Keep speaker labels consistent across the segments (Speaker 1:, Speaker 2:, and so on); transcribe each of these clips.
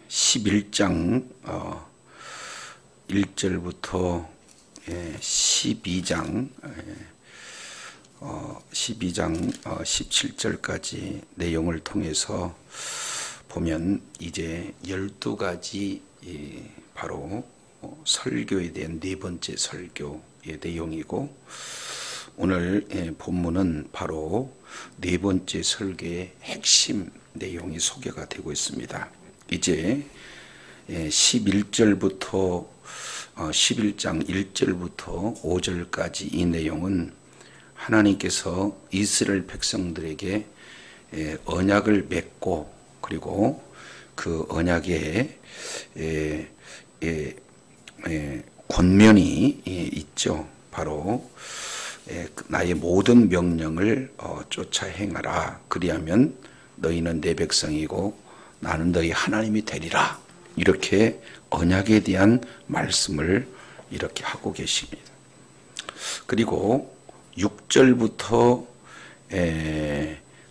Speaker 1: 11장 1절부터 12장 17절까지 내용을 통해서 보면 이제 12가지 바로 설교에 대한 네 번째 설교의 내용이고, 오늘 본문은 바로 네 번째 설교의 핵심 내용이 소개가 되고 있습니다. 이제 11장 1절부터 5절까지 이 내용은 하나님께서 이스라엘 백성들에게 언약을 맺고, 그리고 그 언약에 권면이 있죠. 바로 나의 모든 명령을 쫓아 행하라. 그리하면 너희는 내 백성이고 나는 너희 하나님이 되리라. 이렇게 언약에 대한 말씀을 이렇게 하고 계십니다. 그리고 6절부터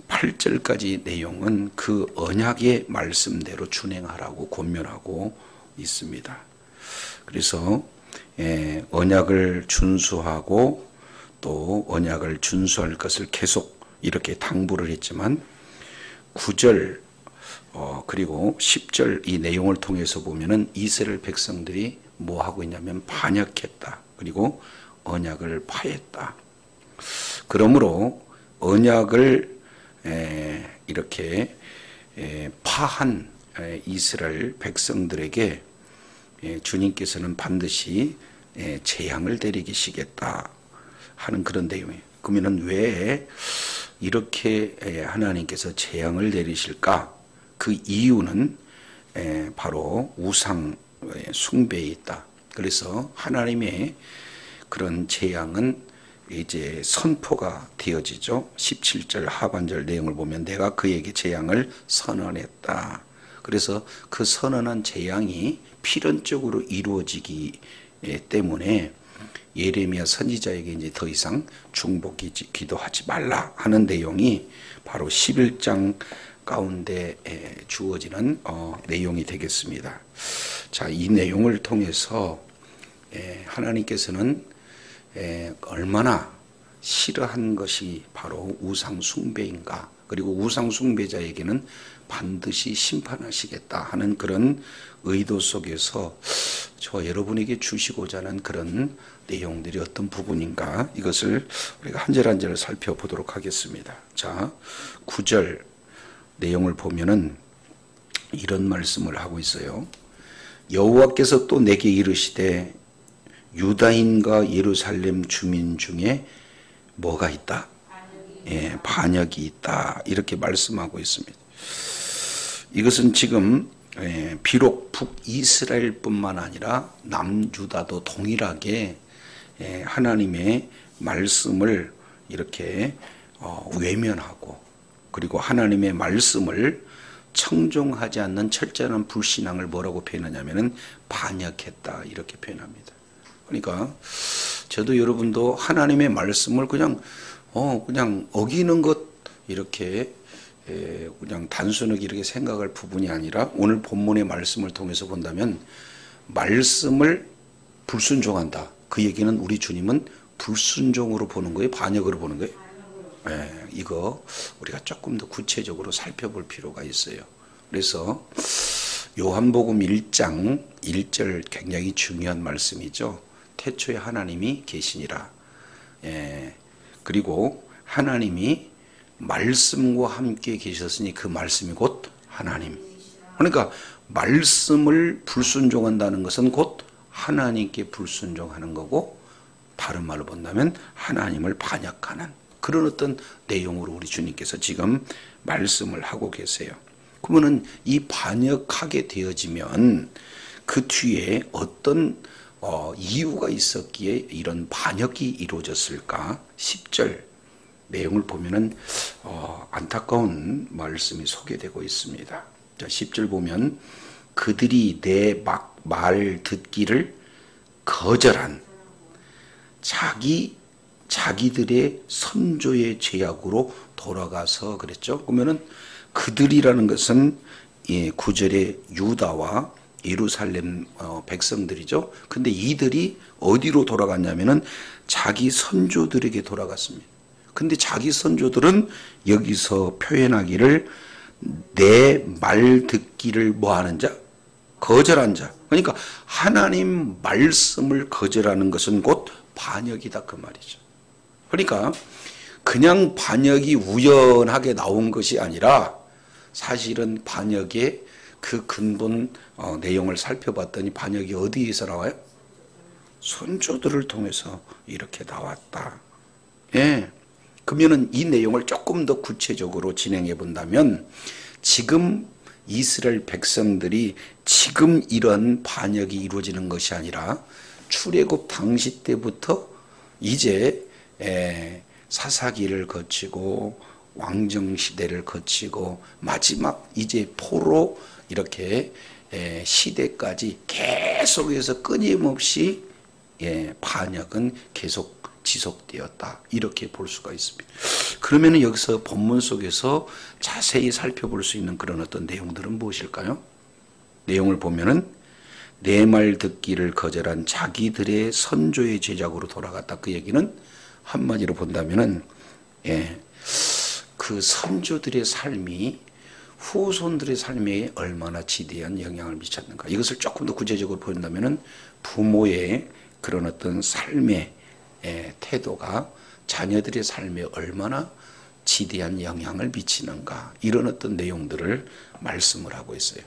Speaker 1: 8절까지 내용은 그 언약의 말씀대로 준행하라고 권면하고 있습니다. 그래서 언약을 준수하고 또 언약을 준수할 것을 계속 이렇게 당부를 했지만, 9절 그리고 10절 이 내용을 통해서 보면은 이스라엘 백성들이 뭐 하고 있냐면 반역했다. 그리고 언약을 파했다. 그러므로 언약을 이렇게 파한 이스라엘 백성들에게 주님께서는 반드시 재앙을 내리시겠다 하는 그런 내용이에요. 그러면 왜 이렇게 하나님께서 재앙을 내리실까? 그 이유는 바로 우상 숭배에 있다. 그래서 하나님의 그런 재앙은 이제 선포가 되어지죠. 17절 하반절 내용을 보면 내가 그에게 재앙을 선언했다. 그래서 그 선언한 재앙이 필연적으로 이루어지기 때문에 예레미야 선지자에게 이제 더 이상 중복 기도하지 말라 하는 내용이 바로 11장 가운데 주어지는 내용이 되겠습니다. 자, 이 내용을 통해서 하나님께서는 얼마나 싫어한 것이 바로 우상 숭배인가, 그리고 우상 숭배자에게는 반드시 심판하시겠다 하는 그런 의도 속에서 저와 여러분에게 주시고자 하는 그런 내용들이 어떤 부분인가, 이것을 우리가 한 절 한 절 살펴보도록 하겠습니다. 자, 9절 내용을 보면은 이런 말씀을 하고 있어요. 여호와께서 또 내게 이르시되 유다인과 예루살렘 주민 중에 뭐가 있다? 반역이 있다. 이렇게 말씀하고 있습니다. 이것은 지금 비록 북이스라엘뿐만 아니라 남유다도 동일하게 하나님의 말씀을 이렇게 외면하고, 그리고 하나님의 말씀을 청종하지 않는 철저한 불신앙을 뭐라고 표현하냐면은 반역했다 이렇게 표현합니다. 그러니까 저도 여러분도 하나님의 말씀을 그냥 어기는 것 이렇게 그냥 단순하게 이렇게 생각할 부분이 아니라, 오늘 본문의 말씀을 통해서 본다면 말씀을 불순종한다. 그 얘기는 우리 주님은 불순종으로 보는 거예요? 반역으로 보는 거예요? 이거 우리가 조금 더 구체적으로 살펴볼 필요가 있어요. 그래서 요한복음 1장 1절 굉장히 중요한 말씀이죠. 태초에 하나님이 계시니라. 그리고 하나님이 말씀과 함께 계셨으니 그 말씀이 곧 하나님. 그러니까 말씀을 불순종한다는 것은 곧 하나님께 불순종하는 거고, 다른 말로 본다면 하나님을 반역하는 그런 어떤 내용으로 우리 주님께서 지금 말씀을 하고 계세요. 그러면은 이 반역하게 되어지면 그 뒤에 어떤 이유가 있었기에 이런 반역이 이루어졌을까? 10절 내용을 보면은 안타까운 말씀이 소개되고 있습니다. 자, 10절 보면 그들이 내 말 듣기를 거절한 자기들의 선조의 죄악으로 돌아가서 그랬죠. 그러면은 그들이라는 것은 9절에 유다와 예루살렘 백성들이죠. 근데 이들이 어디로 돌아갔냐면은 자기 선조들에게 돌아갔습니다. 근데 자기 선조들은 여기서 표현하기를 내 말 듣기를 뭐하는 자? 거절한 자. 그러니까 하나님 말씀을 거절하는 것은 곧 반역이다 그 말이죠. 그러니까 그냥 반역이 우연하게 나온 것이 아니라 사실은 반역의 그 근본 내용을 살펴봤더니 반역이 어디에서 나와요? 선조들을 통해서 이렇게 나왔다. 예. 그러면은 이 내용을 조금 더 구체적으로 진행해 본다면 지금 이스라엘 백성들이 지금 이런 반역이 이루어지는 것이 아니라 출애굽 당시 때부터 이제 사사기를 거치고 왕정시대를 거치고 마지막 이제 포로 이렇게 시대까지 계속해서 끊임없이 반역은 계속 지속되었다. 이렇게 볼 수가 있습니다. 그러면 여기서 본문 속에서 자세히 살펴볼 수 있는 그런 어떤 내용들은 무엇일까요? 내용을 보면은 내 말 듣기를 거절한 자기들의 선조의 제작으로 돌아갔다. 그 얘기는 한마디로 본다면은 그 선조들의 삶이 후손들의 삶에 얼마나 지대한 영향을 미쳤는가. 이것을 조금 더 구체적으로 본다면은 부모의 그런 어떤 삶의 태도가 자녀들의 삶에 얼마나 지대한 영향을 미치는가. 이런 어떤 내용들을 말씀을 하고 있어요.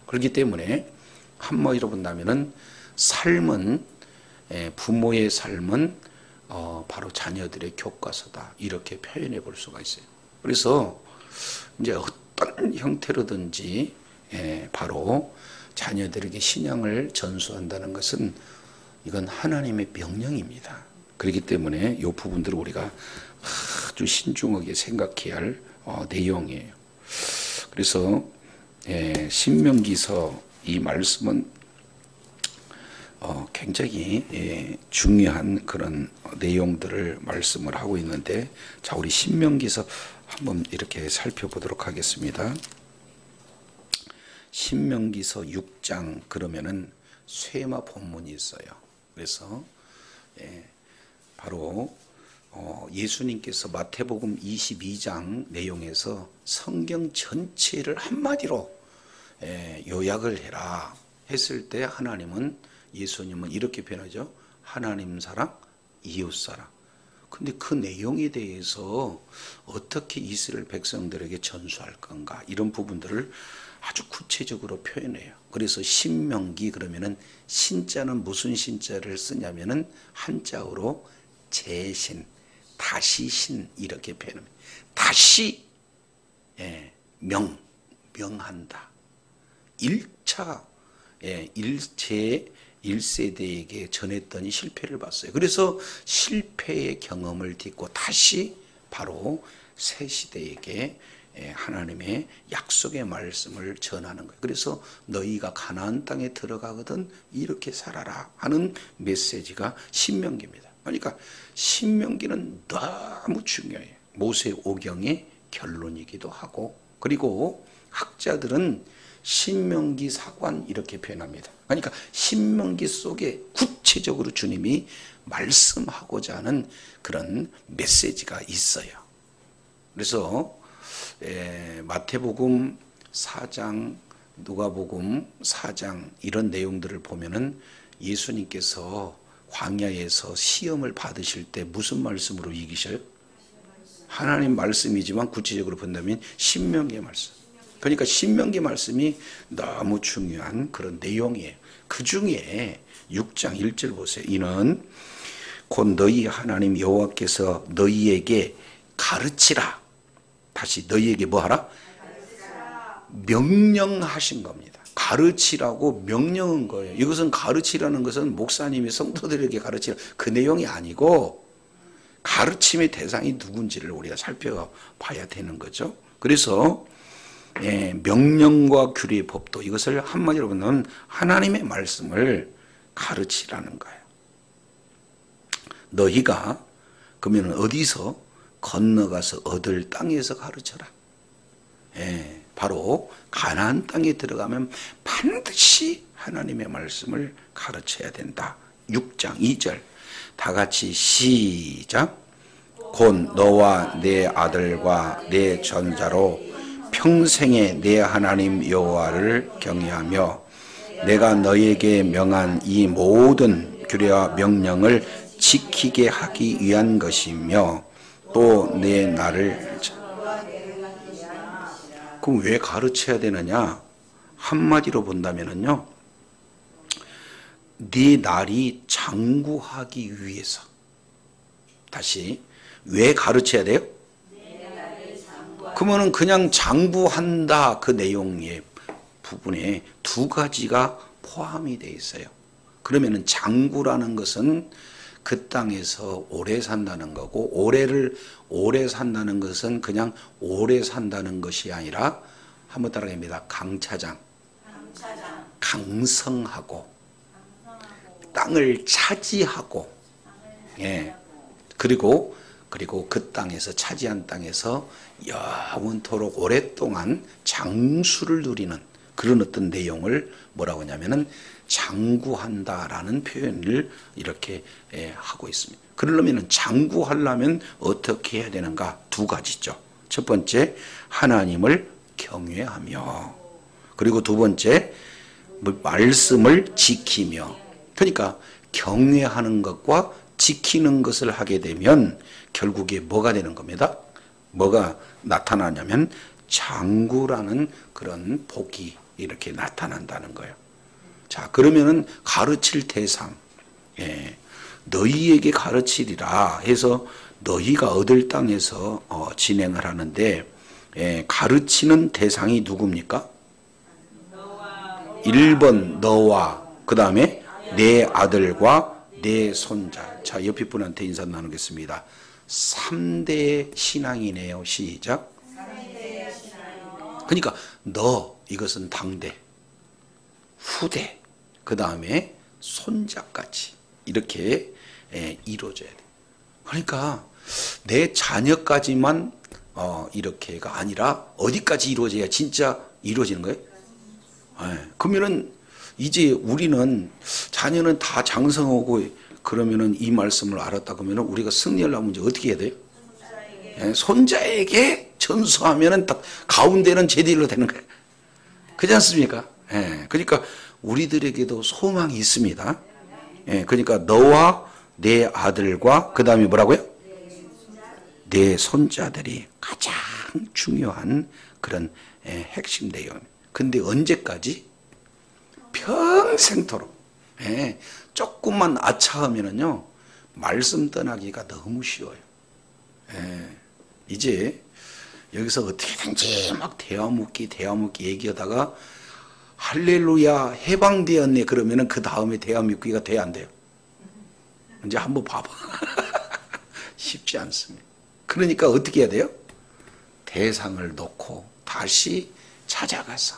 Speaker 1: 그렇기 때문에 한마디로 본다면은 삶은 부모의 삶은 바로 자녀들의 교과서다. 이렇게 표현해 볼 수가 있어요. 그래서 이제 어떤 형태로든지 바로 자녀들에게 신앙을 전수한다는 것은 이건 하나님의 명령입니다. 그렇기 때문에 이 부분들을 우리가 아주 신중하게 생각해야 할 내용이에요. 그래서 신명기서 이 말씀은 굉장히 중요한 그런 내용들을 말씀을 하고 있는데, 자, 우리 신명기서 한번 이렇게 살펴보도록 하겠습니다. 신명기서 6장 그러면은 쇠마 본문이 있어요. 그래서 바로 예수님께서 마태복음 22장 내용에서 성경 전체를 한마디로 요약을 해라 했을 때 예수님은 이렇게 표현하죠. 하나님 사랑, 이웃 사랑. 근데 그 내용에 대해서 어떻게 이스라엘 백성들에게 전수할 건가, 이런 부분들을 아주 구체적으로 표현해요. 그래서 신명기 그러면은 신자는 무슨 신자를 쓰냐면은 한자어로 재신, 다시 신 이렇게 표현합니다. 다시 명한다. 1차 일제 1세대에게 전했더니 실패를 봤어요. 그래서 실패의 경험을 딛고 다시 바로 새 시대에게 하나님의 약속의 말씀을 전하는 거예요. 그래서 너희가 가나안 땅에 들어가거든 이렇게 살아라 하는 메시지가 신명기입니다. 그러니까 신명기는 너무 중요해요. 모세 오경의 결론이기도 하고, 그리고 학자들은 신명기 사관 이렇게 표현합니다. 그러니까 신명기 속에 구체적으로 주님이 말씀하고자 하는 그런 메시지가 있어요. 그래서 마태복음 4장, 누가복음 4장 이런 내용들을 보면은 예수님께서 광야에서 시험을 받으실 때 무슨 말씀으로 이기셔요? 하나님 말씀이지만 구체적으로 본다면 신명기의 말씀. 그러니까 신명기 말씀이 너무 중요한 그런 내용이에요. 그 중에 6장 1절 보세요. 이는 곧 너희 하나님 여호와께서 너희에게 가르치라. 다시 너희에게 뭐 하라? 명령하신 겁니다. 가르치라고 명령한 거예요. 이것은 가르치라는 것은 목사님이 성도들에게 가르치라 그 내용이 아니고 가르침의 대상이 누군지를 우리가 살펴봐야 되는 거죠. 그래서 명령과 규례의 법도, 이것을 한마디로 보면 하나님의 말씀을 가르치라는 거예요. 너희가 그러면 어디서 건너가서 얻을 땅에서 가르쳐라. 바로 가나안 땅에 들어가면 반드시 하나님의 말씀을 가르쳐야 된다. 6장 2절 다 같이 시작. 곧 너와 내 아들과 내 전자로 평생에 내 하나님 여호와를 경외하며 내가 너에게 명한 이 모든 규례와 명령을 지키게 하기 위한 것이며 또 내 나를. 그럼 왜 가르쳐야 되느냐? 한마디로 본다면은요, 네 날이 장구하기 위해서. 다시, 왜 가르쳐야 돼요? 그러면은 그냥 장구한다 그 내용의 부분에 두 가지가 포함이 되어 있어요. 그러면은 장구라는 것은 그 땅에서 오래 산다는 거고, 오래 산다는 것은 그냥 오래 산다는 것이 아니라 한번 따라갑니다. 강성하고 땅을 차지하고, 예. 그리고 그 땅에서 차지한 땅에서 영원토록 오랫동안 장수를 누리는 그런 어떤 내용을 뭐라고 하냐면은 장구한다라는 표현을 이렇게 하고 있습니다. 그러려면 장구하려면 어떻게 해야 되는가? 두 가지죠. 첫 번째, 하나님을 경외하며, 그리고 두 번째, 말씀을 지키며. 그러니까 경외하는 것과 지키는 것을 하게 되면 결국에 뭐가 되는 겁니다. 뭐가 나타나냐면 장구라는 그런 복이 이렇게 나타난다는 거예요. 자, 그러면은 가르칠 대상, 너희에게 가르치리라 해서 너희가 얻을 땅에서 진행을 하는데, 가르치는 대상이 누굽니까? 1번 너와 그 다음에 내 아들과 내 손자. 자, 옆에 분한테 인사 나누겠습니다. 3대 신앙이네요. 시작. 그러니까 너, 이것은 당대, 후대, 그 다음에 손자까지 이렇게 이루어져야 돼. 그러니까 내 자녀까지만 이렇게가 아니라 어디까지 이루어져야 진짜 이루어지는 거예요? 그러면은 이제 우리는 자녀는 다 장성하고 그러면은 이 말씀을 알았다 그러면은 우리가 승리하려면 이제 어떻게 해야 돼요? 손자에게 전수하면은 딱 가운데는 제대로 되는 거예요. 그렇지 않습니까? 그러니까 우리들에게도 소망이 있습니다. 그러니까 너와 내 아들과 그 다음에 뭐라고요? 내 손자들이 가장 중요한 그런 핵심 내용. 근데 언제까지? 평생토록. 조금만 아차하면은요, 말씀 떠나기가 너무 쉬워요. 이제 여기서 어떻게든지 막 대화 묻기 얘기하다가 할렐루야 해방되었네 그러면은 그 다음에 대화 묻기가 돼야 안 돼요. 이제 한번 봐봐. 쉽지 않습니다. 그러니까 어떻게 해야 돼요? 대상을 놓고 다시 찾아가서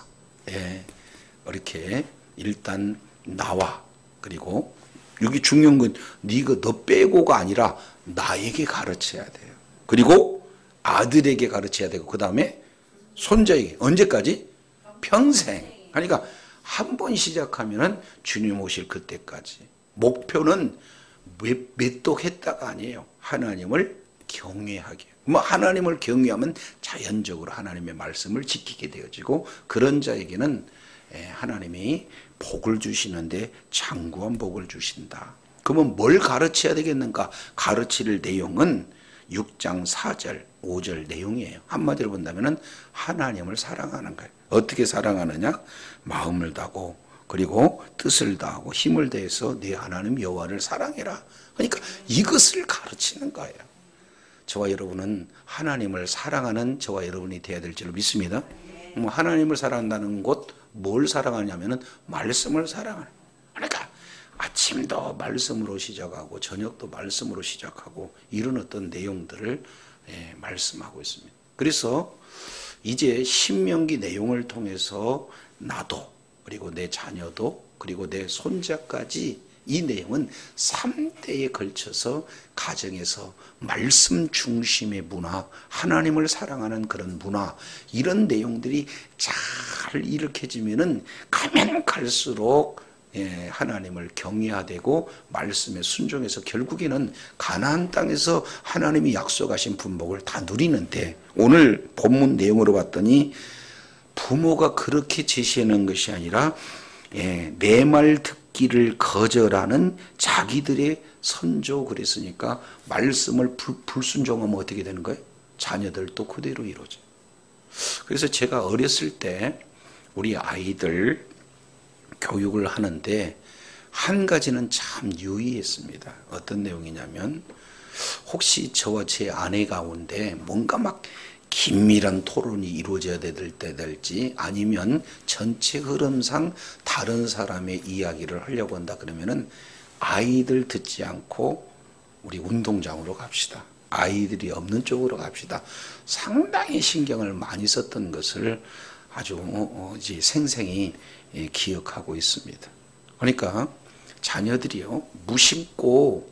Speaker 1: 이렇게 일단 나와, 그리고 여기 중요한 건 네가 너 빼고가 아니라 나에게 가르쳐야 돼요. 그리고 아들에게 가르쳐야 되고 그 다음에 손자에게. 언제까지? 평생. 그러니까 한 번 시작하면은 주님 오실 그때까지. 목표는 몇 독했다가 아니에요. 하나님을 경외하게. 뭐 하나님을 경외하면 자연적으로 하나님의 말씀을 지키게 되어지고, 그런 자에게는 하나님이 복을 주시는데 장구한 복을 주신다. 그러면 뭘 가르쳐야 되겠는가? 가르칠 내용은 6장 4절 5절 내용이에요. 한마디로 본다면 하나님을 사랑하는 거예요. 어떻게 사랑하느냐? 마음을 다하고, 그리고 뜻을 다하고 힘을 다해서 내 하나님 여호와를 사랑해라. 그러니까 이것을 가르치는 거예요. 저와 여러분은 하나님을 사랑하는 저와 여러분이 되어야 될 줄 믿습니다. 하나님을 사랑한다는 것, 뭘 사랑하냐면은 말씀을 사랑하는. 그러니까 아침도 말씀으로 시작하고 저녁도 말씀으로 시작하고 이런 어떤 내용들을 말씀하고 있습니다. 그래서 이제 신명기 내용을 통해서 나도, 그리고 내 자녀도, 그리고 내 손자까지 이 내용은 3대에 걸쳐서 가정에서 말씀 중심의 문화, 하나님을 사랑하는 그런 문화, 이런 내용들이 잘 일으켜지면은 가면 갈수록 하나님을 경외하되고 말씀에 순종해서 결국에는 가나안 땅에서 하나님이 약속하신 분복을 다 누리는데, 오늘 본문 내용으로 봤더니 부모가 그렇게 제시하는 것이 아니라 내 말 듣기를 거절하는 자기들의 선조, 그랬으니까 말씀을 불순종하면 어떻게 되는 거예요? 자녀들도 그대로 이루어져요. 그래서 제가 어렸을 때 우리 아이들 교육을 하는데 한 가지는 참 유의했습니다. 어떤 내용이냐면, 혹시 저와 제 아내 가운데 뭔가 막 긴밀한 토론이 이루어져야 될 때 될지, 아니면 전체 흐름상 다른 사람의 이야기를 하려고 한다 그러면은 아이들 듣지 않고 우리 운동장으로 갑시다, 아이들이 없는 쪽으로 갑시다, 상당히 신경을 많이 썼던 것을 아주 이제 생생히 기억하고 있습니다. 그러니까 자녀들이요, 무심코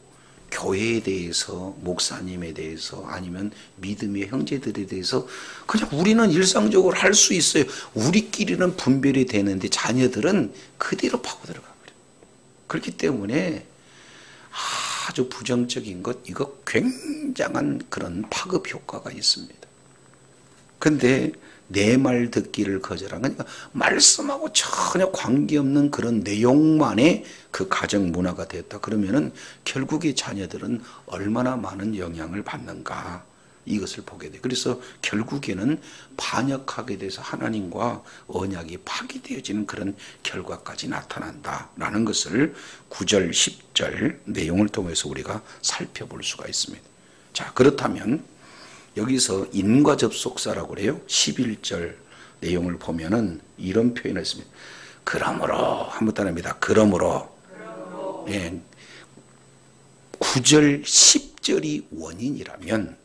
Speaker 1: 교회에 대해서, 목사님에 대해서, 아니면 믿음의 형제들에 대해서 그냥 우리는 일상적으로 할 수 있어요. 우리끼리는 분별이 되는데 자녀들은 그대로 파고들어가 버려요. 그렇기 때문에 아주 부정적인 것, 이거 굉장한 그런 파급 효과가 있습니다. 근데 내 말 듣기를 거절한, 그러니까 말씀하고 전혀 관계없는 그런 내용만의 그 가정 문화가 됐다 그러면은 결국에 자녀들은 얼마나 많은 영향을 받는가, 이것을 보게 돼요. 그래서 결국에는 반역하게 돼서 하나님과 언약이 파기되어지는 그런 결과까지 나타난다라는 것을 9절, 10절 내용을 통해서 우리가 살펴볼 수가 있습니다. 자, 그렇다면 여기서 인과 접속사라고 그래요. 11절 내용을 보면은 이런 표현을 했습니다. 그러므로, 한번 따라합니다. 그러므로. 9절, 10절이 원인이라면,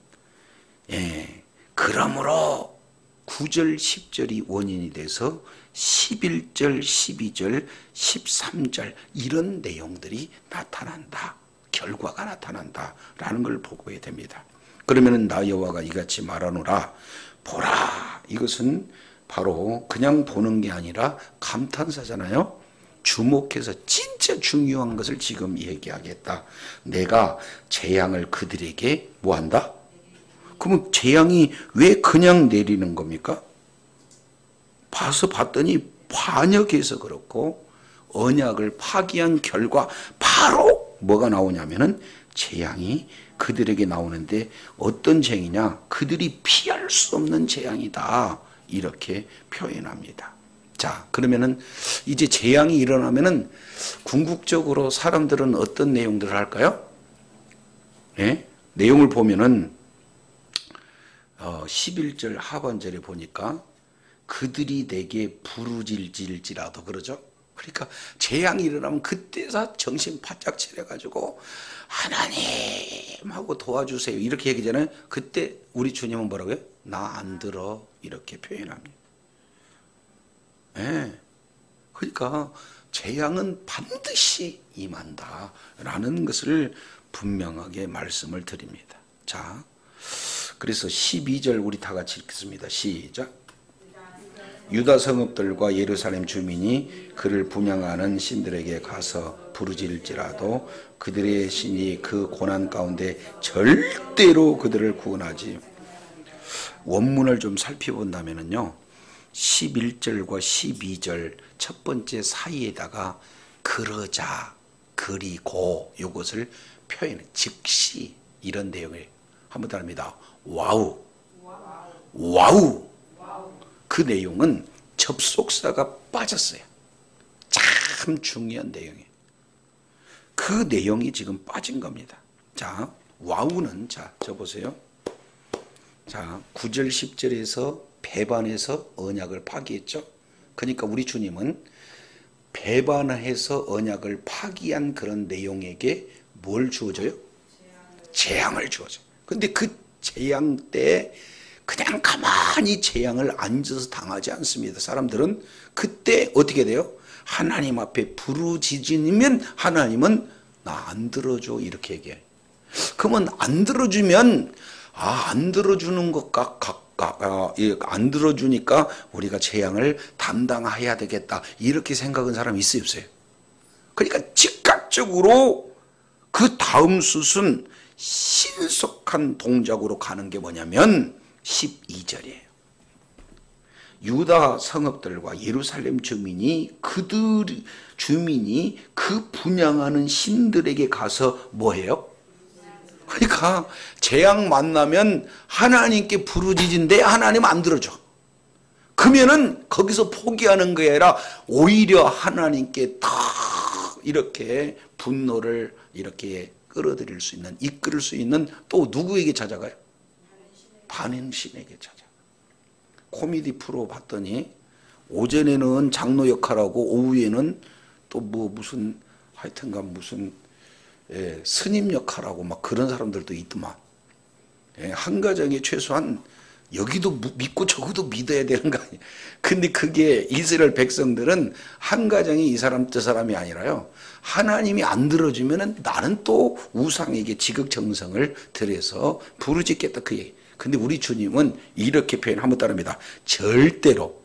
Speaker 1: 그러므로 9절, 10절이 원인이 돼서 11절, 12절, 13절 이런 내용들이 나타난다, 결과가 나타난다라는 걸 보고야 됩니다. 그러면은 나 여호와가 이같이 말하노라, 보라. 이것은 바로 그냥 보는 게 아니라 감탄사잖아요. 주목해서 진짜 중요한 것을 지금 얘기하겠다. 내가 재앙을 그들에게 뭐한다? 그러면 재앙이 왜 그냥 내리는 겁니까? 봤더니 반역해서 그렇고 언약을 파기한 결과 바로 뭐가 나오냐면은 재앙이 그들에게 나오는데, 어떤 재앙이냐? 그들이 피할 수 없는 재앙이다, 이렇게 표현합니다. 자, 그러면은 이제 재앙이 일어나면은 궁극적으로 사람들은 어떤 내용들을 할까요? 내용을 보면은 11절 하반절에 보니까 그들이 내게 부르짖을지라도, 그러죠? 그러니까 재앙이 일어나면 그때서 정신 바짝 차려가지고 하나님 하고 도와주세요, 이렇게 얘기잖아요. 그때 우리 주님은 뭐라고요? 나 안 들어, 이렇게 표현합니다. 그러니까 재앙은 반드시 임한다라는 것을 분명하게 말씀을 드립니다. 자, 그래서 12절 우리 다 같이 읽겠습니다. 시작. 유다 성읍들과 예루살렘 주민이 그를 분향하는 신들에게 가서 부르짖을지라도 그들의 신이 그 고난 가운데 절대로 그들을 구원하지. 원문을 좀 살펴본다면요, 11절과 12절 첫 번째 사이에다가 그러자, 그리고 이것을 표현해, 즉시, 이런 내용을 한번 따릅니다. 와우, 와우. 그 내용은 접속사가 빠졌어요. 참 중요한 내용이에요. 그 내용이 지금 빠진 겁니다. 자, 와우는, 자, 저 보세요. 자, 9절 10절에서 배반해서 언약을 파기했죠. 그러니까 우리 주님은 배반해서 언약을 파기한 그런 내용에게 뭘 주어줘요? 재앙을 주어줘요. 근데 그 재앙 때 그냥 가만히 재앙을 앉아서 당하지 않습니다. 사람들은 그때 어떻게 돼요? 하나님 앞에 부르짖으면 하나님은 나 안 들어줘 이렇게 얘기해. 그러면 안 들어주면 안 들어주는 것과 안 들어주니까 우리가 재앙을 담당해야 되겠다 이렇게 생각한 사람이 있어요 없어요? 그러니까 즉각적으로 그 다음 숫은 신속한 동작으로 가는 게 뭐냐면 12절이에요. 유다 성읍들과 예루살렘 주민이 그 분향하는 신들에게 가서 뭐해요? 그러니까 재앙 만나면 하나님께 부르짖은데 하나님 안 들어줘. 그러면은 거기서 포기하는 게 아니라 오히려 하나님께 다 이렇게 분노를 이렇게 끌어들일 수 있는, 이끌을 수 있는 또 누구에게 찾아가요? 다른 신에게 찾아가요. 코미디 프로 봤더니 오전에는 장로 역할하고 오후에는 또 무슨 하여튼간 무슨 스님 역할하고 막 그런 사람들도 있더만. 한 가정에 최소한 여기도 믿고 저기도 믿어야 되는 거 아니에요. 근데 그게 이스라엘 백성들은 한 가정에 이 사람 저 사람이 아니라요. 하나님이 안 들어주면은 나는 또 우상에게 지극정성을 들여서 부르짖겠다 그 얘기. 근데 우리 주님은 이렇게 한번 따릅니다. 절대로.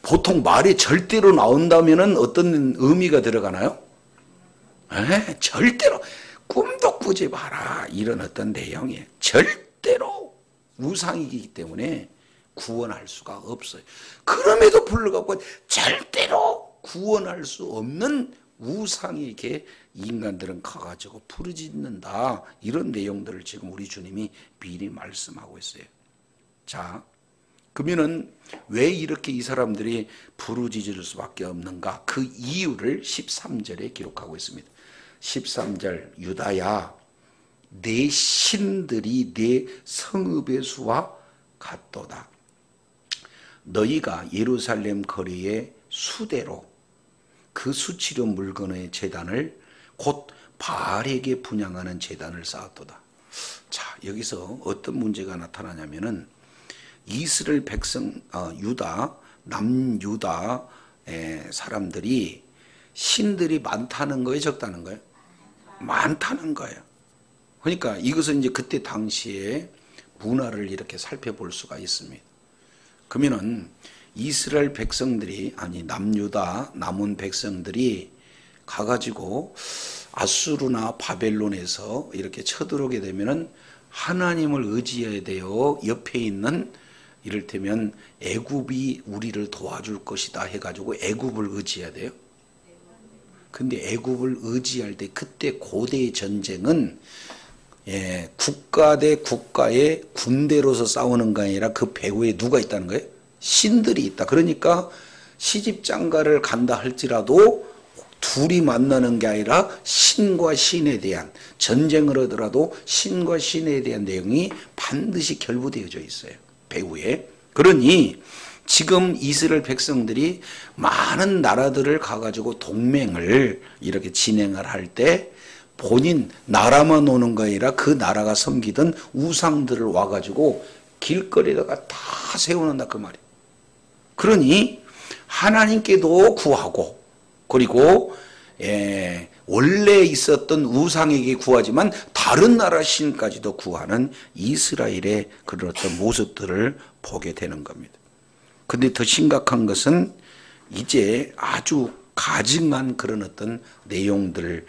Speaker 1: 보통 말이 절대로 나온다면은 어떤 의미가 들어가나요? 절대로 꿈도 꾸지 마라 이런 어떤 내용이에요. 절대로 우상이기 때문에 구원할 수가 없어요. 그럼에도 불구하고 절대로 구원할 수 없는 우상에게 인간들은 가가지고 부르짖는다 이런 내용들을 지금 우리 주님이 미리 말씀하고 있어요. 자, 그러면은 왜 이렇게 이 사람들이 부르짖을 수밖에 없는가? 그 이유를 13절에 기록하고 있습니다. 13절 유다야 내 신들이 내 성읍의 수와 같도다. 너희가 예루살렘 거리의 수대로 그 수치료 물건의 제단을 곧 바알에게 분향하는 제단을 쌓았도다. 자, 여기서 어떤 문제가 나타나냐면은 이스라엘 백성 남유다 사람들이 신들이 많다는 거예요, 적다는 거예요? 많다는 거예요. 그러니까 이것은 이제 그때 당시에 문화를 이렇게 살펴볼 수가 있습니다. 그러면은 이스라엘 백성들이 남유다 남은 백성들이 가가지고 아수르나 바벨론에서 이렇게 쳐들어오게 되면은 하나님을 의지해야 돼요. 옆에 있는 이를테면 애굽이 우리를 도와줄 것이다 해가지고 애굽을 의지해야 돼요. 근데 애굽을 의지할 때 그때 고대의 전쟁은 국가 대 국가의 군대로서 싸우는 게 아니라 그 배후에 누가 있다는 거예요? 신들이 있다. 그러니까 시집장가를 간다 할지라도 둘이 만나는 게 아니라 신과 신에 대한 전쟁을 하더라도 신과 신에 대한 내용이 반드시 결부되어져 있어요. 배후에. 그러니 지금 이스라엘 백성들이 많은 나라들을 가가지고 동맹을 이렇게 진행을 할 때 본인 나라만 오는 거 아니라 그 나라가 섬기던 우상들을 와가지고 길거리에다가 다 세워놓는다 그 말이에요. 그러니 하나님께도 구하고 그리고 원래 있었던 우상에게 구하지만 다른 나라 신까지도 구하는 이스라엘의 그런 어떤 모습들을 보게 되는 겁니다. 근데 더 심각한 것은 이제 아주 가증한 그런 어떤 내용들을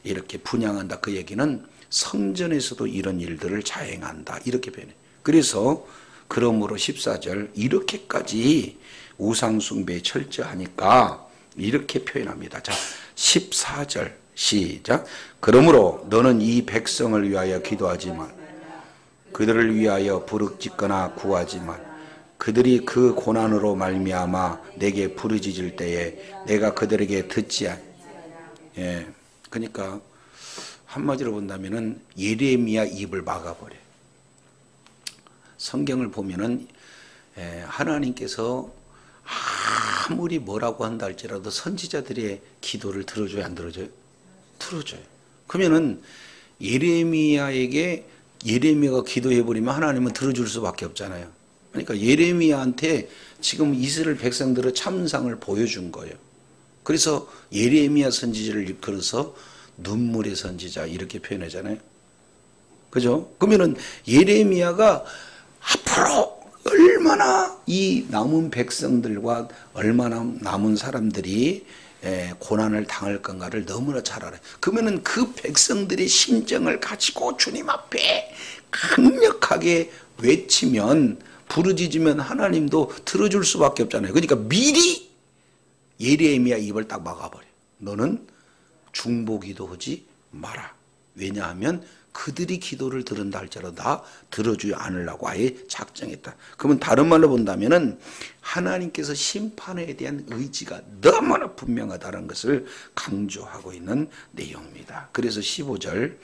Speaker 1: 이렇게 분양한다. 그 얘기는 성전에서도 이런 일들을 자행한다. 이렇게 변해. 그래서 그러므로 14절 이렇게까지 우상숭배에 철저하니까 이렇게 표현합니다. 자, 14절 시작. 그러므로 너는 이 백성을 위하여 기도하지 마. 그들을 위하여 부르짖거나 구하지 마. 그들이 그 고난으로 말미암아 내게 부르짖을 때에 내가 그들에게 듣지 않. 그러니까 한마디로 본다면은 예레미야 입을 막아버려. 성경을 보면은 하나님께서 아무리 뭐라고 한다 할지라도 선지자들의 기도를 들어줘요, 안 들어줘요? 들어줘요. 그러면은 예레미야가 기도해버리면 하나님은 들어줄 수밖에 없잖아요. 그러니까 예레미야한테 지금 이스라엘 백성들의 참상을 보여준 거예요. 그래서 예레미야 선지자를 일컬어서 눈물의 선지자 이렇게 표현하잖아요. 그죠? 그러면은 예레미야가 앞으로 얼마나 이 남은 백성들과 얼마나 남은 사람들이 고난을 당할 건가를 너무나 잘 알아요. 그러면은 그 백성들의 심정을 가지고 주님 앞에 강력하게 외치면, 부르짖으면 하나님도 들어줄 수밖에 없잖아요. 그러니까 미리 예레미야 입을 딱 막아버려. 너는 중보기도 하지 마라. 왜냐하면 그들이 기도를 들은다 할지라도 다 들어주지 않으려고 아예 작정했다. 그러면 다른 말로 본다면은 하나님께서 심판에 대한 의지가 너무나 분명하다는 것을 강조하고 있는 내용입니다. 그래서 15절,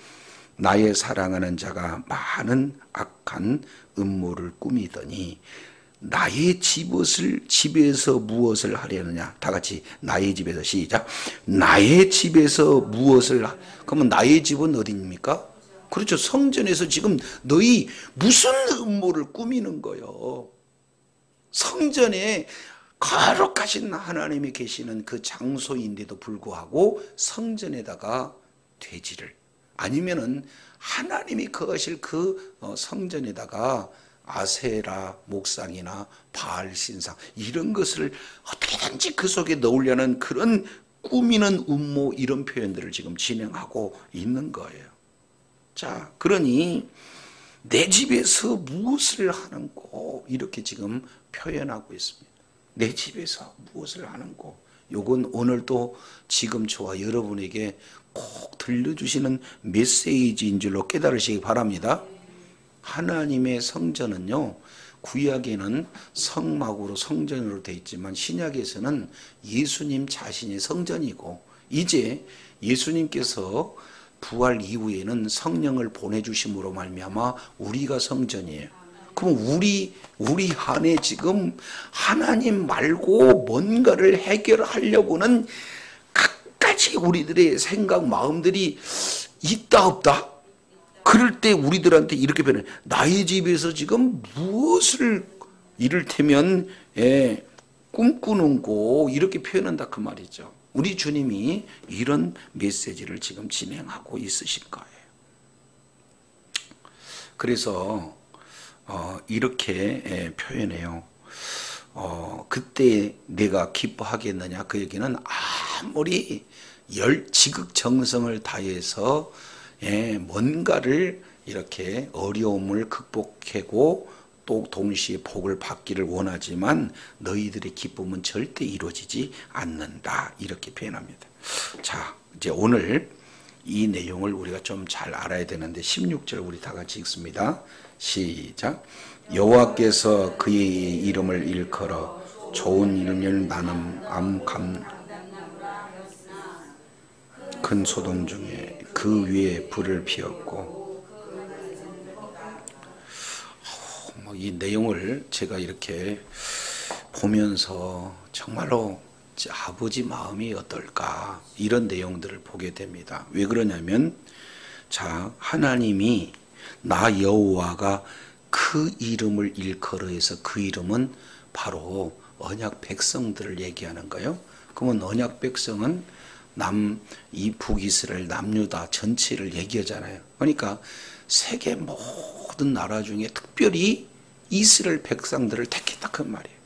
Speaker 1: 나의 사랑하는 자가 많은 악한 음모를 꾸미더니 나의 집에서 무엇을 하려느냐. 다 같이 나의 집에서 시작. 나의 집에서 무엇을 그러면 나의 집은 어디입니까? 그렇죠. 성전에서 지금 너희 무슨 음모를 꾸미는 거요. 성전에 거룩하신 하나님이 계시는 그 장소인데도 불구하고 성전에다가 돼지를, 아니면은 하나님이 거하실 그 성전에다가 아세라 목상이나 바알 신상 이런 것을 어떻게든지 그 속에 넣으려는 그런 꾸미는 음모, 이런 표현들을 지금 진행하고 있는 거예요. 자, 그러니 내 집에서 무엇을 하는고 이렇게 지금 표현하고 있습니다. 내 집에서 무엇을 하는고. 요건 오늘도 지금 저와 여러분에게 꼭 들려주시는 메시지인 줄로 깨달으시기 바랍니다. 하나님의 성전은요, 구약에는 성막으로 성전으로 되어 있지만 신약에서는 예수님 자신이 성전이고, 이제 예수님께서 부활 이후에는 성령을 보내주심으로 말미암아 우리가 성전이에요. 그럼 우리 안에 지금 하나님 말고 뭔가를 해결하려고는 갖가지 우리들의 생각, 마음들이 있다 없다? 그럴 때 우리들한테 이렇게 표현해. 나의 집에서 지금 무엇을 이를테면 꿈꾸는고 이렇게 표현한다 그 말이죠. 우리 주님이 이런 메시지를 지금 진행하고 있으실 거예요. 그래서 이렇게 표현해요. 그때 내가 기뻐하겠느냐, 그 얘기는 아무리 지극정성을 다해서 뭔가를 이렇게 어려움을 극복하고 또 동시에 복을 받기를 원하지만 너희들의 기쁨은 절대 이루어지지 않는다, 이렇게 표현합니다. 자, 이제 오늘 이 내용을 우리가 좀 잘 알아야 되는데 16절 우리 다 같이 읽습니다. 시작. 여호와께서 그의 이름을 일컬어 좋은 이름을 나눔 큰 소돔 중에 그 위에 불을 피웠고. 이 내용을 제가 이렇게 보면서 정말로 아버지 마음이 어떨까, 이런 내용들을 보게 됩니다. 왜 그러냐면, 자, 하나님이 나 여호와가 그 이름을 일컬어 해서 그 이름은 바로 언약 백성들을 얘기하는 거예요. 그러면 언약 백성은 이 북이스라엘 남유다 전체를 얘기하잖아요. 그러니까 세계 모든 나라 중에 특별히 이스라엘 백성들을 택했다 그 말이에요.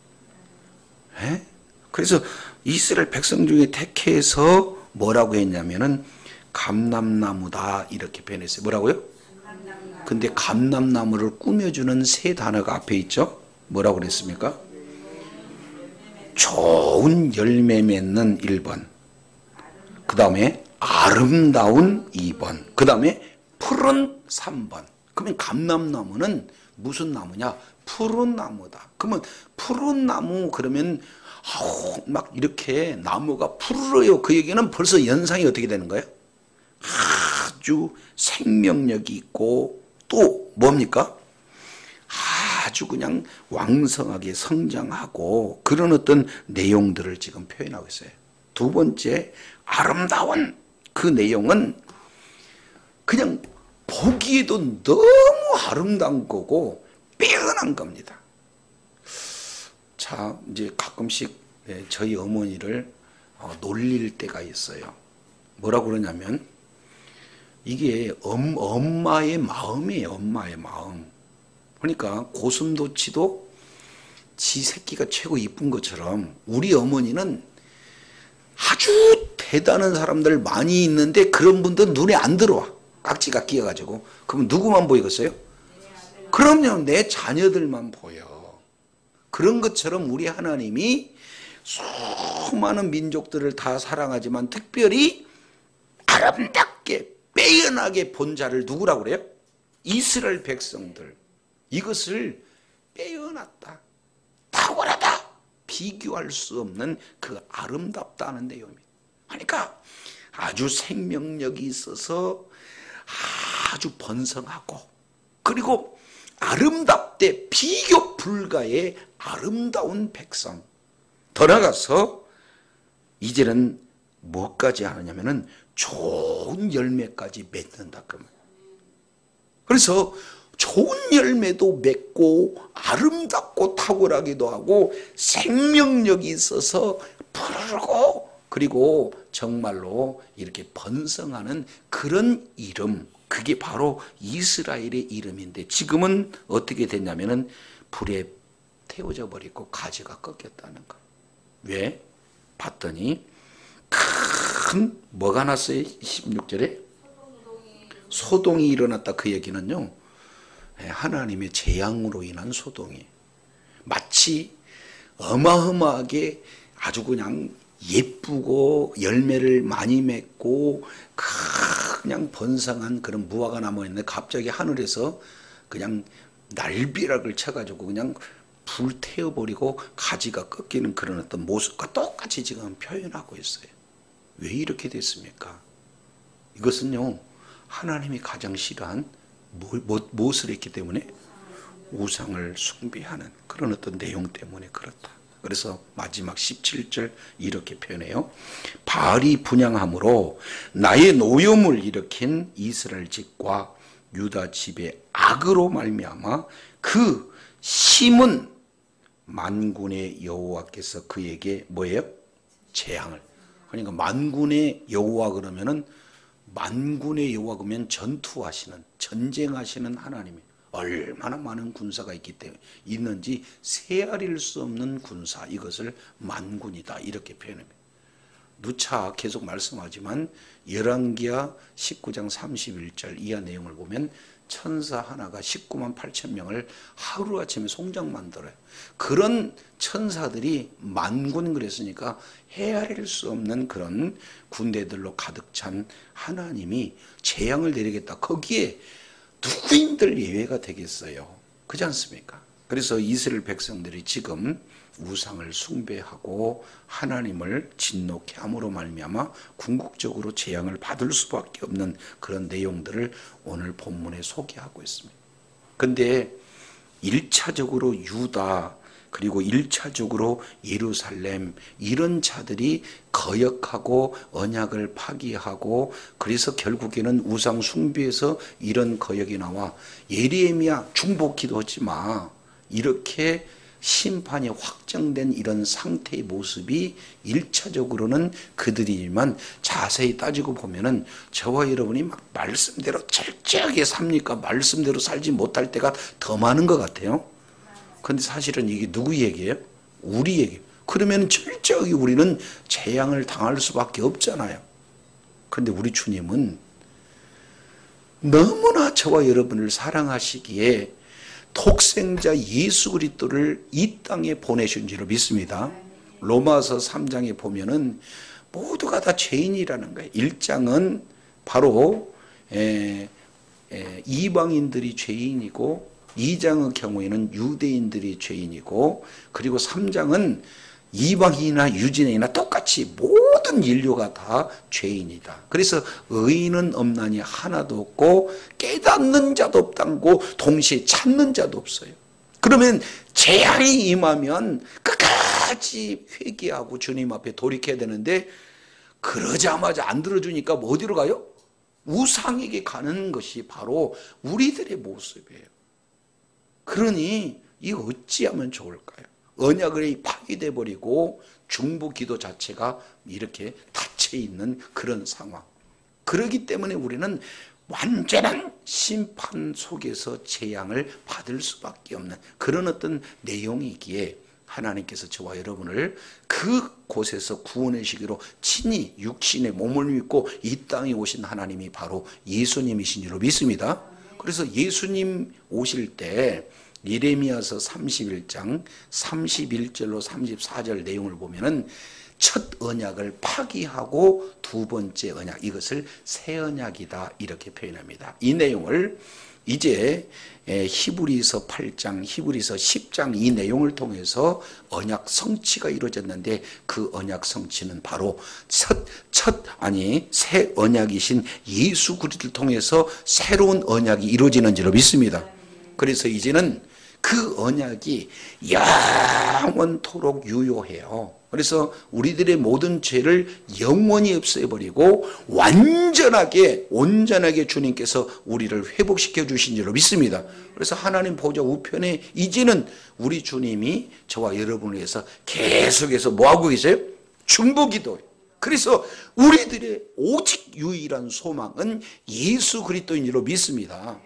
Speaker 1: 그래서 이스라엘 백성 중에 택해서 뭐라고 했냐면은 감람나무다 이렇게 표현했어요. 뭐라고요? 근데 감람나무를 꾸며주는 세 단어가 앞에 있죠. 뭐라고 그랬습니까? 좋은 열매 맺는 1번, 그 다음에 아름다운 2번, 그 다음에 푸른 3번. 그러면 감람나무는 무슨 나무냐? 푸른 나무다. 그러면 푸른 나무 그러면 막 이렇게 나무가 푸르러요. 그 얘기는 벌써 연상이 어떻게 되는 거예요? 아주 생명력이 있고 또 뭡니까? 아주 그냥 왕성하게 성장하고 그런 어떤 내용들을 지금 표현하고 있어요. 두 번째, 아름다운 그 내용은 그냥 보기에도 너무 아름다운 거고 빼어난 겁니다. 자, 이제 가끔씩 저희 어머니를 놀릴 때가 있어요. 뭐라고 그러냐면 이게 엄마의 마음이에요. 엄마의 마음. 그러니까 고슴도치도 지 새끼가 최고 이쁜 것처럼 우리 어머니는 아주 대단한 사람들 많이 있는데 그런 분들 눈에 안 들어와. 깍지가 끼어가지고. 그럼 누구만 보이겠어요? 그럼요. 내 자녀들만 보여. 그런 것처럼 우리 하나님이 수많은 민족들을 다 사랑하지만 특별히 아름답게 빼어나게 본 자를 누구라고 그래요? 이스라엘 백성들. 이것을 빼어났다. 탁월하다. 비교할 수 없는 그 아름답다는 내용입니다. 그러니까 아주 생명력이 있어서 아주 번성하고 그리고 아름답되 비교 불가의 아름다운 백성. 더 나아가서 이제는 뭐까지 하느냐면은 좋은 열매까지 맺는다. 그래서 좋은 열매도 맺고 아름답고 탁월하기도 하고 생명력이 있어서 푸르고 그리고 정말로 이렇게 번성하는 그런 이름, 그게 바로 이스라엘의 이름인데 지금은 어떻게 됐냐면은 불에 태워져 버리고 가지가 꺾였다는 거예요. 왜? 봤더니 큰 뭐가 났어요? 16절에 소동이 일어났다. 그 얘기는요, 하나님의 재앙으로 인한 소동이 마치 어마어마하게 아주 그냥 예쁘고 열매를 많이 맺고 그냥 번성한 그런 무화과 나무였는데 갑자기 하늘에서 그냥 날벼락을 쳐가지고 그냥 불 태워버리고 가지가 꺾이는 그런 어떤 모습과 똑같이 지금 표현하고 있어요. 왜 이렇게 됐습니까? 이것은요, 하나님이 가장 싫어한 무엇을 했기 때문에? 우상을 숭배하는 그런 어떤 내용 때문에 그렇다. 그래서 마지막 17절 이렇게 표현해요. 바알이 분향함으로 나의 노염을 일으킨 이스라엘 집과 유다 집의 악으로 말미암아 그 심은 만군의 여호와께서 그에게 뭐예요? 재앙을. 그러니까 만군의 여호와 그러면은 만군의 여호와 그러면 전투하시는 전쟁하시는 하나님이 얼마나 많은 군사가 있는지 세알일 수 없는 군사, 이것을 만군이다 이렇게 표현합니다. 누차 계속 말씀하지만 열왕기하 19장 31절 이하 내용을 보면 천사 하나가 19만 8천 명을 하루아침에 송장 만들어요. 그런 천사들이 만군 그랬으니까 헤아릴 수 없는 그런 군대들로 가득 찬 하나님이 재앙을 내리겠다. 거기에 누구인들 예외가 되겠어요. 그렇지 않습니까? 그래서 이스라엘 백성들이 지금 우상을 숭배하고 하나님을 진노케 함으로 말미암아 궁극적으로 재앙을 받을 수밖에 없는 그런 내용들을 오늘 본문에 소개하고 있습니다. 그런데 1차적으로 유다 그리고 1차적으로 예루살렘 이런 자들이 거역하고 언약을 파기하고 그래서 결국에는 우상 숭배에서 이런 거역이 나와 예레미야 중보 기도하지 마 이렇게 심판이 확정된 이런 상태의 모습이 1차적으로는 그들이지만 자세히 따지고 보면은 저와 여러분이 막 말씀대로 철저하게 삽니까? 말씀대로 살지 못할 때가 더 많은 것 같아요. 그런데 사실은 이게 누구 얘기예요? 우리 얘기. 그러면 철저하게 우리는 재앙을 당할 수밖에 없잖아요. 그런데 우리 주님은 너무나 저와 여러분을 사랑하시기에 독생자 예수 그리스도를 이 땅에 보내신 줄로 믿습니다. 로마서 3장에 보면은 모두가 다 죄인이라는 거예요. 1장은 바로 이방인들이 죄인이고 2장의 경우에는 유대인들이 죄인이고 그리고 3장은 이방인이나 유진이나 똑같이 모든 인류가 다 죄인이다. 그래서 의인은 없나니 하나도 없고 깨닫는 자도 없다고 동시에 찾는 자도 없어요. 그러면 재앙이 임하면 끝까지 회개하고 주님 앞에 돌이켜야 되는데 그러자마자 안 들어주니까 어디로 가요? 우상에게 가는 것이 바로 우리들의 모습이에요. 그러니 이 어찌하면 좋을까요? 언약이 파괴돼 버리고 중보 기도 자체가 이렇게 닫혀 있는 그런 상황. 그렇기 때문에 우리는 완전한 심판 속에서 재앙을 받을 수밖에 없는 그런 어떤 내용이기에 하나님께서 저와 여러분을 그 곳에서 구원의 시기로 친히 육신의 몸을 입고 이 땅에 오신 하나님이 바로 예수님이신 줄로 믿습니다. 그래서 예수님 오실 때 예레미야서 31장 31절로 34절 내용을 보면은 첫 언약을 파기하고 두 번째 언약, 이것을 새 언약이다 이렇게 표현합니다. 이 내용을 이제 히브리서 8장, 히브리서 10장 이 내용을 통해서 언약 성취가 이루어졌는데 그 언약 성취는 바로 새 언약이신 예수 그리스도를 통해서 새로운 언약이 이루어지는 줄로 믿습니다. 그래서 이제는 그 언약이 영원토록 유효해요. 그래서 우리들의 모든 죄를 영원히 없애버리고 온전하게 주님께서 우리를 회복시켜 주신 줄로 믿습니다. 그래서 하나님 보좌 우편에 이제는 우리 주님이 저와 여러분을 위해서 계속해서 뭐하고 계세요? 중보기도예요. 그래서 우리들의 오직 유일한 소망은 예수 그리스도인 줄로 믿습니다.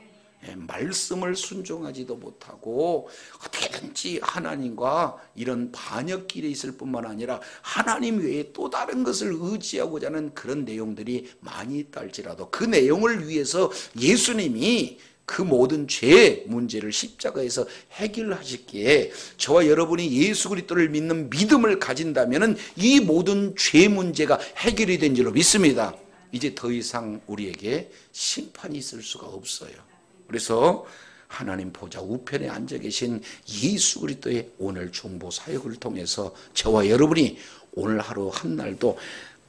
Speaker 1: 말씀을 순종하지도 못하고 어떻게든지 하나님과 이런 반역길에 있을 뿐만 아니라 하나님 외에 또 다른 것을 의지하고자 하는 그런 내용들이 많이 있다 할지라도 그 내용을 위해서 예수님이 그 모든 죄의 문제를 십자가에서 해결하셨기에 저와 여러분이 예수 그리스도를 믿는 믿음을 가진다면 이 모든 죄 문제가 해결이 된 줄로 믿습니다. 이제 더 이상 우리에게 심판이 있을 수가 없어요. 그래서 하나님 보좌 우편에 앉아 계신 예수 그리스도의 오늘 중보 사역을 통해서 저와 여러분이 오늘 하루 한 날도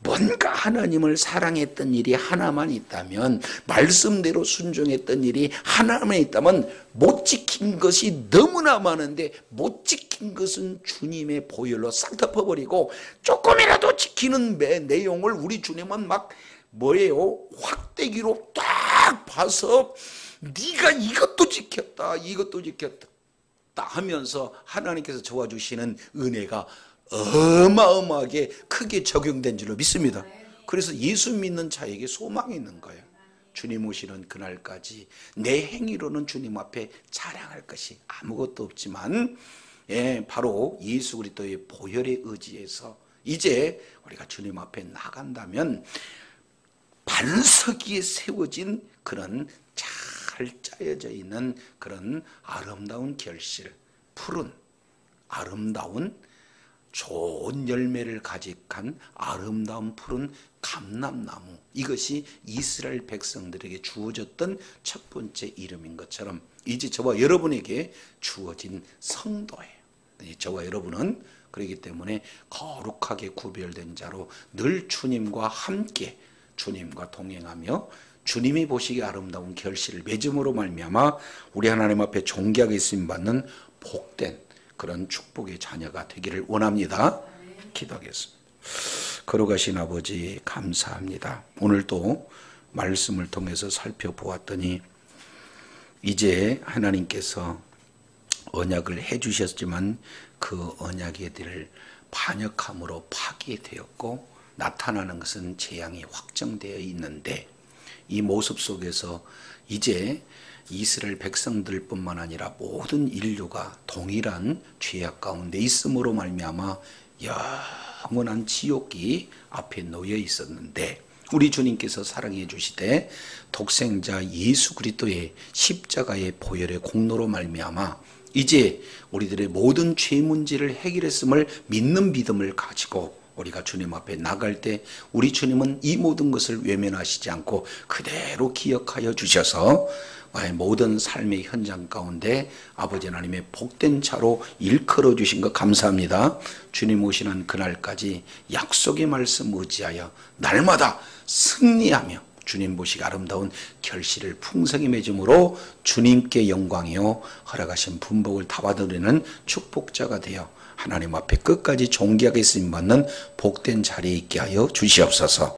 Speaker 1: 뭔가 하나님을 사랑했던 일이 하나만 있다면, 말씀대로 순종했던 일이 하나만 있다면, 못 지킨 것이 너무나 많은데 못 지킨 것은 주님의 보혈로 싹 덮어버리고 조금이라도 지키는 내용을 우리 주님은 막 확대기로 딱 봐서 네가 이것도 지켰다 이것도 지켰다 하면서 하나님께서 저와 주시는 은혜가 어마어마하게 크게 적용된 줄로 믿습니다. 그래서 예수 믿는 자에게 소망이 있는 거예요. 주님 오시는 그날까지 내 행위로는 주님 앞에 자랑할 것이 아무것도 없지만 바로 예수 그리스도의 보혈에 의지해서 이제 우리가 주님 앞에 나간다면 반석 위에 세워진 그런 잘 짜여져 있는 그런 아름다운 결실, 푸른 아름다운 좋은 열매를 가직한 아름다운 푸른 감람나무, 이것이 이스라엘 백성들에게 주어졌던 첫 번째 이름인 것처럼 이제 저와 여러분에게 주어진 성도예요. 저와 여러분은 그렇기 때문에 거룩하게 구별된 자로 늘 주님과 함께 주님과 동행하며 주님이 보시기에 아름다운 결실을 맺음으로 말미암아 우리 하나님 앞에 존귀하게 쓰임받는 복된 그런 축복의 자녀가 되기를 원합니다. 기도하겠습니다. 거룩하신 아버지 감사합니다. 오늘도 말씀을 통해서 살펴보았더니 이제 하나님께서 언약을 해주셨지만 그 언약에 대해 반역함으로 파괴되었고 나타나는 것은 재앙이 확정되어 있는데 이 모습 속에서 이제 이스라엘 백성들뿐만 아니라 모든 인류가 동일한 죄악 가운데 있음으로 말미암아 영원한 지옥이 앞에 놓여 있었는데 우리 주님께서 사랑해 주시되 독생자 예수 그리스도의 십자가의 보혈의 공로로 말미암아 이제 우리들의 모든 죄 문제를 해결했음을 믿는 믿음을 가지고 우리가 주님 앞에 나갈 때 우리 주님은 이 모든 것을 외면하시지 않고 그대로 기억하여 주셔서 모든 삶의 현장 가운데 아버지 하나님의 복된 자로 일컬어 주신 것 감사합니다. 주님 오시는 그날까지 약속의 말씀 의지하여 날마다 승리하며 주님 보시기 아름다운 결실을 풍성히 맺음으로 주님께 영광이요 허락하신 분복을 다 받으려는 축복자가 되어 하나님 앞에 끝까지 존귀하게 쓰임받는 복된 자리에 있게 하여 주시옵소서.